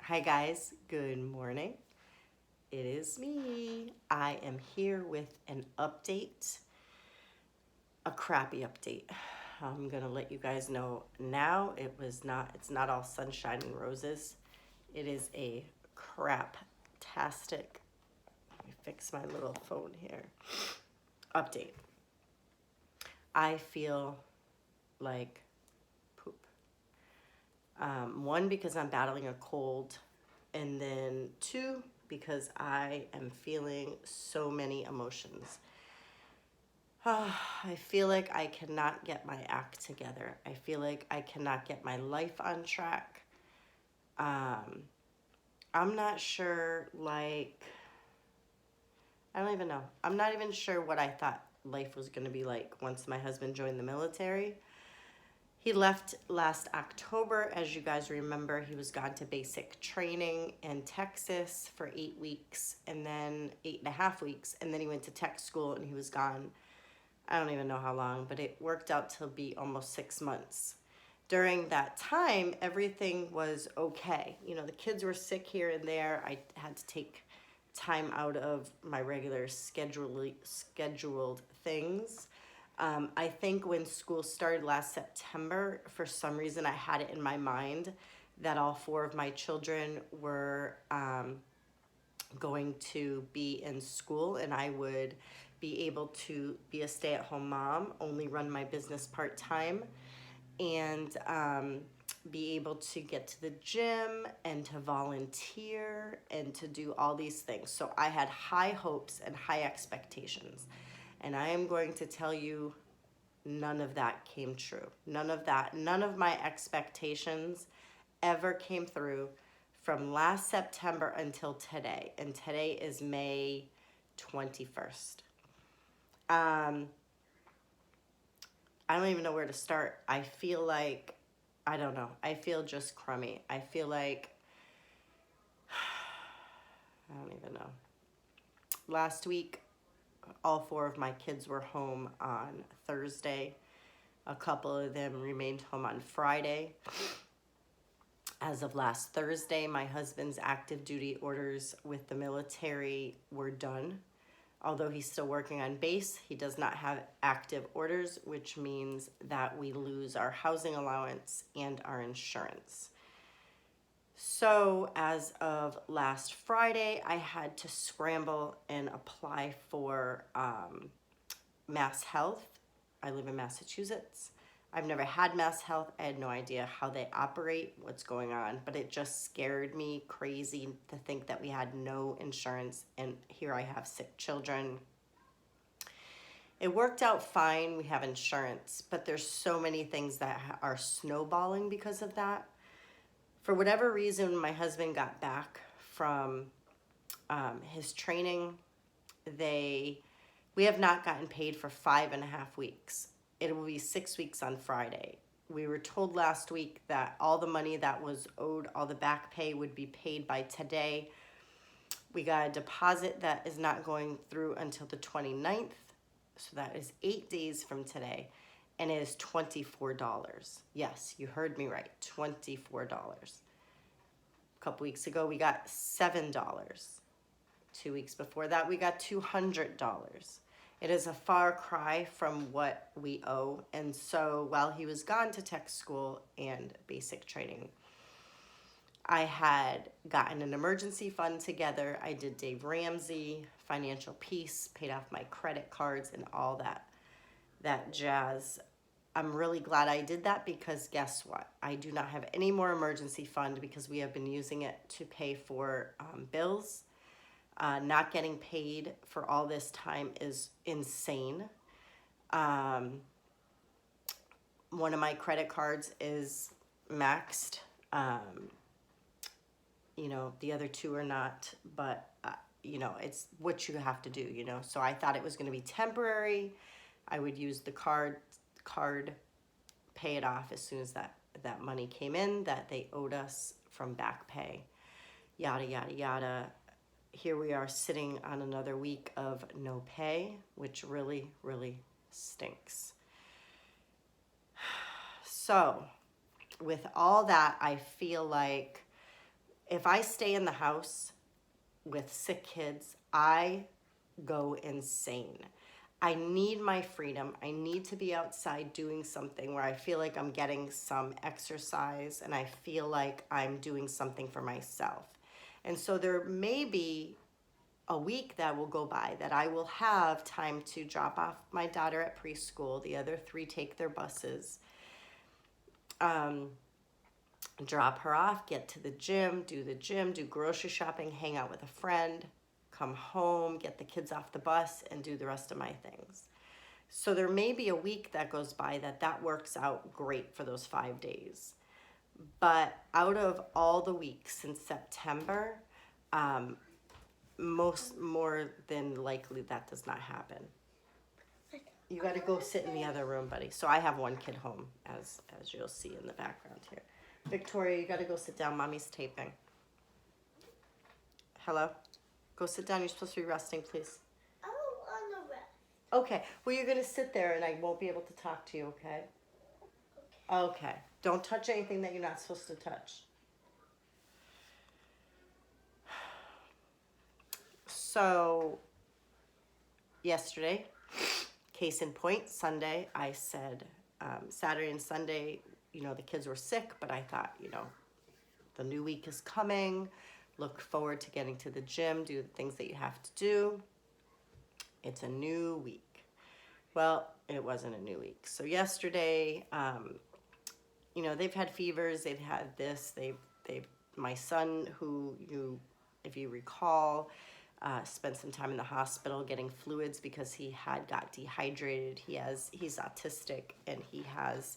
Hi guys, good morning. It is me. I am here with an update, a crappy update. I'm gonna let you guys know now it's not all sunshine and roses. It is a crap-tastic, let me fix my little phone here, update. I feel like poop. One, because I'm battling a cold, and then two, because I am feeling so many emotions. I feel like I cannot get my act together. I feel like I cannot get my life on track. Um, I'm not sure, I don't even know. I'm not even sure what I thought life was going to be like once my husband joined the military. He left last October. As you guys remember, he was gone to basic training in Texas for 8 weeks, and then 8.5 weeks, and then he went to tech school and he was gone. I don't even know how long, but it worked out to be almost 6 months. During that time, everything was okay. You know, the kids were sick here and there. I had to take time out of my regular scheduled things. I think when school started last September, for some reason I had it in my mind that all four of my children were going to be in school and I would be able to be a stay-at-home mom, only run my business part-time, and be able to get to the gym and to volunteer and to do all these things. So I had high hopes and high expectations. And I am going to tell you, none of that came true. None of my expectations ever came through from last September until today. And today is May 21st. Um, I don't even know where to start. I feel like, I don't know. I feel just crummy. I feel like, I don't even know. Last week, all four of my kids were home on Thursday. A couple of them remained home on Friday. As of last Thursday, my husband's active duty orders with the military were done. Although he's still working on base, he does not have active orders, which means that we lose our housing allowance and our insurance. So as of last Friday, I had to scramble and apply for Mass Health. I live in Massachusetts. I've never had Mass Health. I had no idea how they operate, what's going on, but it just scared me crazy to think that we had no insurance, and here I have sick children. It worked out fine. We have insurance, but there's so many things that are snowballing because of that. For whatever reason, my husband got back from his training. We have not gotten paid for 5.5 weeks. It will be 6 weeks on Friday. We were told last week that all the money that was owed, all the back pay, would be paid by today. We got a deposit that is not going through until the 29th. So that is 8 days from today. And it is $24. Yes, you heard me right, $24. A couple weeks ago, we got $7. 2 weeks before that, we got $200. It is a far cry from what we owe. And so while he was gone to tech school and basic training, I had gotten an emergency fund together. I did Dave Ramsey, Financial Peace, paid off my credit cards and all that jazz. I'm really glad I did that because guess what? I do not have any more emergency fund because we have been using it to pay for bills. Not getting paid for all this time is insane. One of my credit cards is maxed. The other two are not, but it's what you have to do, So I thought it was going to be temporary. I would use the card, pay it off as soon as that money came in that they owed us from back pay. Yada, yada, yada. Here we are sitting on another week of no pay, which really, really stinks. So with all that, I feel like If I stay in the house with sick kids, I go insane. I need my freedom. I need to be outside doing something where I feel like I'm getting some exercise and I feel like I'm doing something for myself. And so there may be a week that will go by that I will have time to drop off my daughter at preschool. The other three take their buses. Drop her off, get to the gym, do grocery shopping, hang out with a friend, come home, get the kids off the bus, and do the rest of my things. So there may be a week that goes by that works out great for those 5 days. But out of all the weeks in September, more than likely that does not happen. You got to go sit in the other room, buddy. So I have one kid home, as you'll see in the background here. Victoria, you got to go sit down. Mommy's taping. Hello? Go sit down. You're supposed to be resting, please. I don't want to rest. Okay. Well, you're going to sit there and I won't be able to talk to you, okay? Okay. Don't touch anything that you're not supposed to touch. So, yesterday, case in point, Sunday, I said, Saturday and Sunday, the kids were sick, but I thought, the new week is coming. Look forward to getting to the gym, do the things that you have to do. It's a new week. Well, it wasn't a new week. So yesterday, they've had fevers, they've had this, my son, who if you recall, spent some time in the hospital getting fluids because he had got dehydrated. He's autistic and he has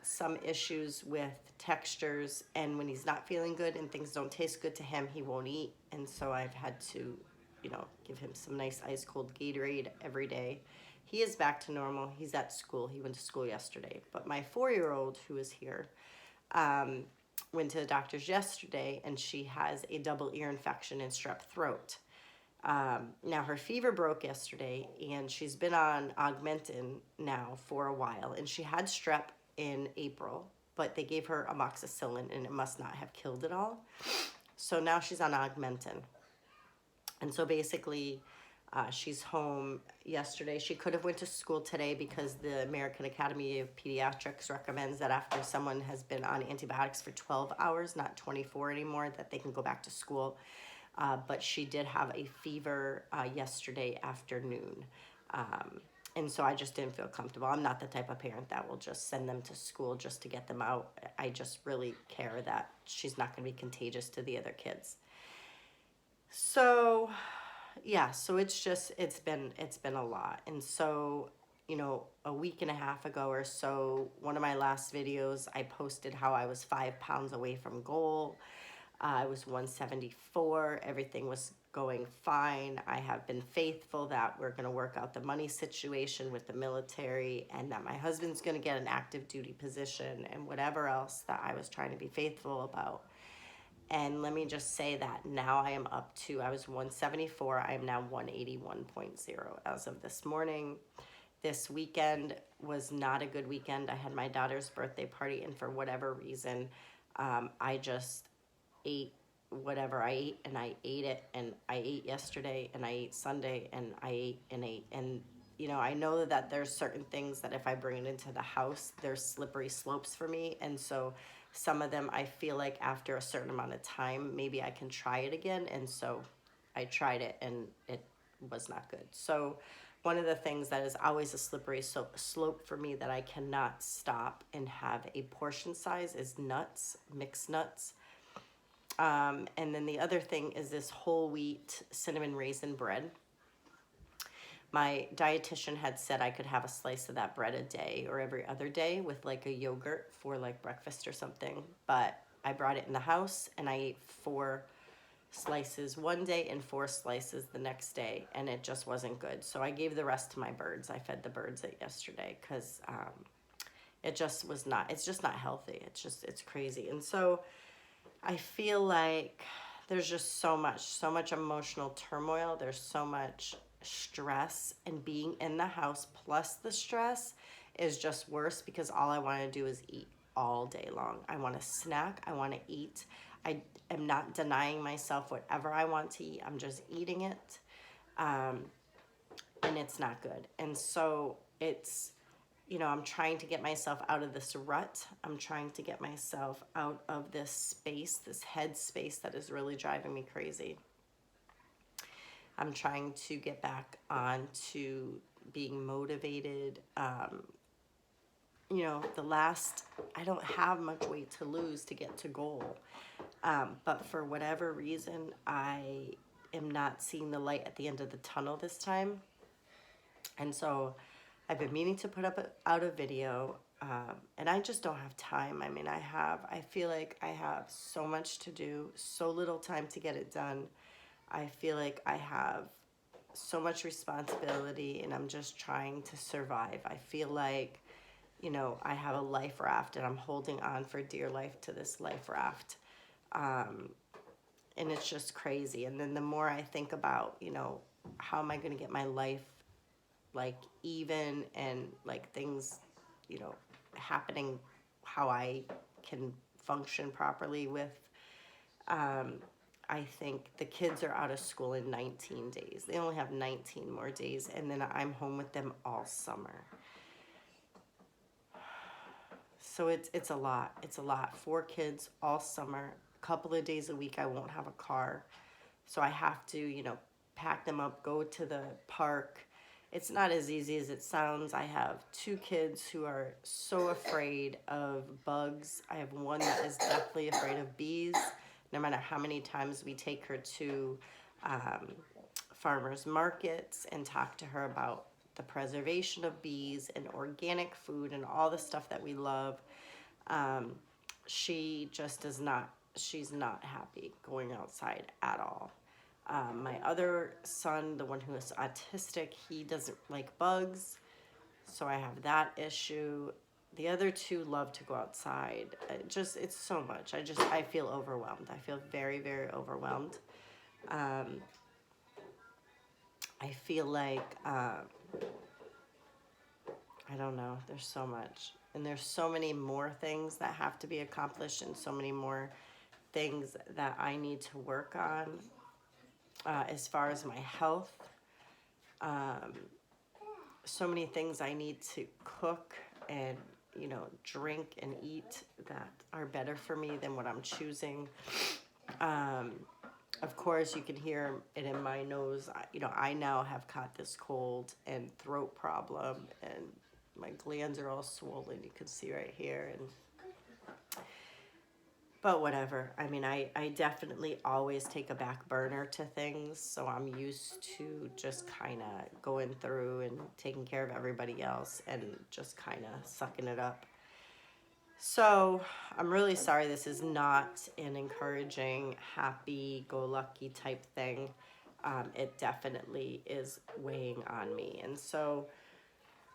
some issues with textures, and when he's not feeling good and things don't taste good to him, he won't eat. And so I've had to, give him some nice ice cold Gatorade every day. He is back to normal. He's at school. He went to school yesterday. But my 4-year-old who is here went to the doctor's yesterday, and she has a double ear infection and strep throat. Now her fever broke yesterday, and she's been on Augmentin now for a while, and she had strep in April, but they gave her amoxicillin and it must not have killed it all. So now she's on Augmentin. And so basically she's home yesterday. She could have went to school today because the American Academy of Pediatrics recommends that after someone has been on antibiotics for 12 hours, not 24 anymore, that they can go back to school. But she did have a fever yesterday afternoon. And so I just didn't feel comfortable. I'm not the type of parent that will just send them to school just to get them out. I just really care that she's not going to be contagious to the other kids. So, yeah, so it's been a lot. And so, a week and a half ago or so, one of my last videos, I posted how I was 5 pounds away from goal. I was 174. Everything was going fine. I have been faithful that we're going to work out the money situation with the military, and that my husband's going to get an active duty position, and whatever else that I was trying to be faithful about. And let me just say that now I am up to, I was 174. I am now 181.0 as of this morning. This weekend was not a good weekend. I had my daughter's birthday party, and for whatever reason, I just ate whatever I ate, and I ate it, and I ate yesterday, and I ate Sunday, and I ate and ate. And I know that there's certain things that if I bring it into the house, there's slippery slopes for me. And so some of them I feel like after a certain amount of time, maybe I can try it again. And so I tried it, and it was not good. So one of the things that is always a slippery slope for me that I cannot stop and have a portion size is nuts, mixed nuts. And then the other thing is this whole wheat cinnamon raisin bread. My dietitian had said I could have a slice of that bread a day or every other day with like a yogurt for like breakfast or something. But I brought it in the house and I ate 4 slices one day and 4 slices the next day, and it just wasn't good. So I gave the rest to my birds. I fed the birds it yesterday because it's just not healthy. It's crazy. And so I feel like there's just so much emotional turmoil. There's so much stress, and being in the house plus the stress is just worse because all I want to do is eat. all day long. I want to snack. I want to eat. I am not denying myself whatever I want to eat. I'm just eating it. And it's not good. And so it's, I'm trying to get myself out of this rut. I'm trying to get myself out of this space, this head space that is really driving me crazy. I'm trying to get back on to being motivated. I don't have much weight to lose to get to goal. But for whatever reason, I am not seeing the light at the end of the tunnel this time. And so I've been meaning to put out a video, and I just don't have time. I mean, I feel like I have so much to do, so little time to get it done. I feel like I have so much responsibility, and I'm just trying to survive. I feel like, I have a life raft, and I'm holding on for dear life to this life raft. And it's just crazy. And then the more I think about, how am I going to get my life like even and like things, happening how I can function properly with, I think the kids are out of school in 19 days. They only have 19 more days, and then I'm home with them all summer. So it's a lot. It's a lot. 4 kids all summer. A couple of days a week I won't have a car. So I have to, pack them up, go to the park. It's not as easy as it sounds. I have 2 kids who are so afraid of bugs. I have one that is definitely afraid of bees. No matter how many times we take her to farmers markets and talk to her about the preservation of bees and organic food and all the stuff that we love, she just does not, she's not happy going outside at all. My other son, the one who is autistic, he doesn't like bugs, so I have that issue. The other 2 love to go outside. It's so much. I feel overwhelmed. I feel very, very overwhelmed. I feel like, I don't know, there's so much. And there's so many more things that have to be accomplished and so many more things that I need to work on. As far as my health, so many things I need to cook and, drink and eat that are better for me than what I'm choosing. Of course, you can hear it in my nose. I now have caught this cold and throat problem, and my glands are all swollen. You can see right here, but whatever. I mean, I definitely always take a back burner to things, so I'm used to just kind of going through and taking care of everybody else and just kind of sucking it up. So I'm really sorry this is not an encouraging, happy-go-lucky type thing. It definitely is weighing on me. And so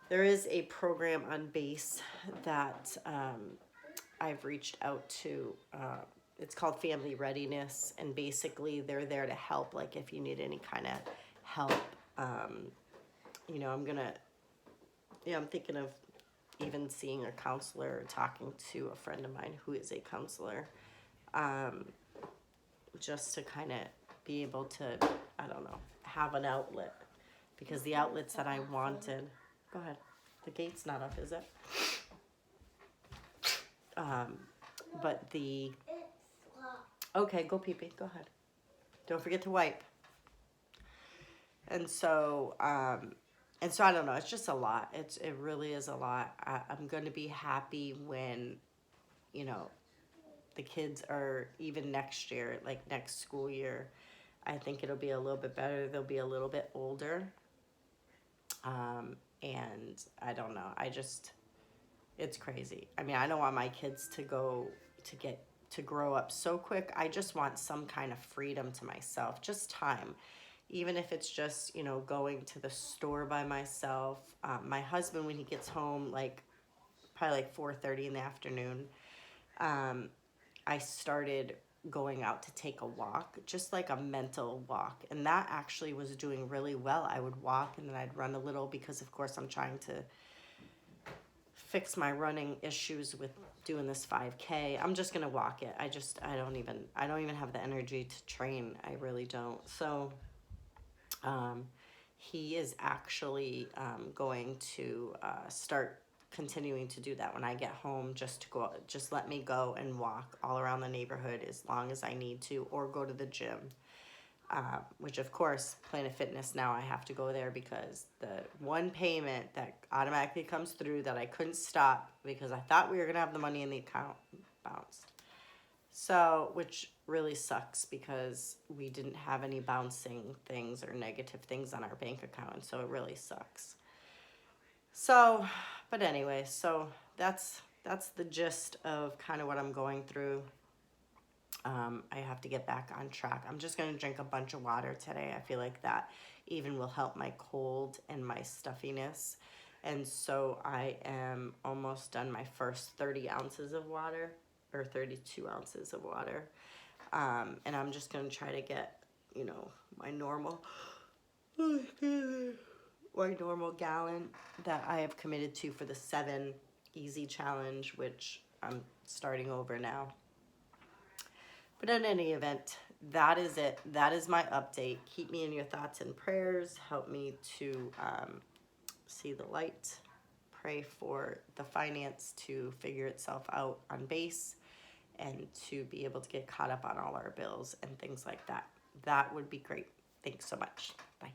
there is a program on BASE that I've reached out to. It's called Family Readiness, and basically they're there to help, like if you need any kind of help. I'm thinking of even seeing a counselor or talking to a friend of mine who is a counselor, just to kind of be able to, I don't know, have an outlet, because the outlets that I wanted, go ahead, the gate's not up, is it? But the, okay, go pee pee, go ahead. Don't forget to wipe. And so I don't know, it's just a lot. It really is a lot. I'm going to be happy when, the kids are, even next year, like next school year, I think it'll be a little bit better. They'll be a little bit older. And I don't know. It's crazy. I mean, I don't want my kids to grow up so quick. I just want some kind of freedom to myself, just time. Even if it's just, going to the store by myself. My husband, when he gets home, probably 4:30 in the afternoon, I started going out to take a walk, just like a mental walk. And that actually was doing really well. I would walk and then I'd run a little because, of course, I'm trying to fix my running issues with doing this 5K. I'm just gonna walk it. I don't even have the energy to train. I really don't. So he is actually going to start continuing to do that when I get home, just let me go and walk all around the neighborhood as long as I need to, or go to the gym. Which of course, Planet Fitness, now I have to go there because the one payment that automatically comes through that I couldn't stop because I thought we were gonna have the money in the account bounced. So, which really sucks because we didn't have any bouncing things or negative things on our bank account, so it really sucks. So, but anyway, so that's the gist of kind of what I'm going through. I have to get back on track. I'm just going to drink a bunch of water today. I feel like that even will help my cold and my stuffiness. And so I am almost done my first 30 ounces of water, or 32 ounces of water. And I'm just going to try to get, my normal gallon that I have committed to for the 7 easy challenge, which I'm starting over now. But in any event, that is it. That is my update. Keep me in your thoughts and prayers. Help me to see the light. Pray for the finance to figure itself out on base and to be able to get caught up on all our bills and things like that. That would be great. Thanks so much. Bye.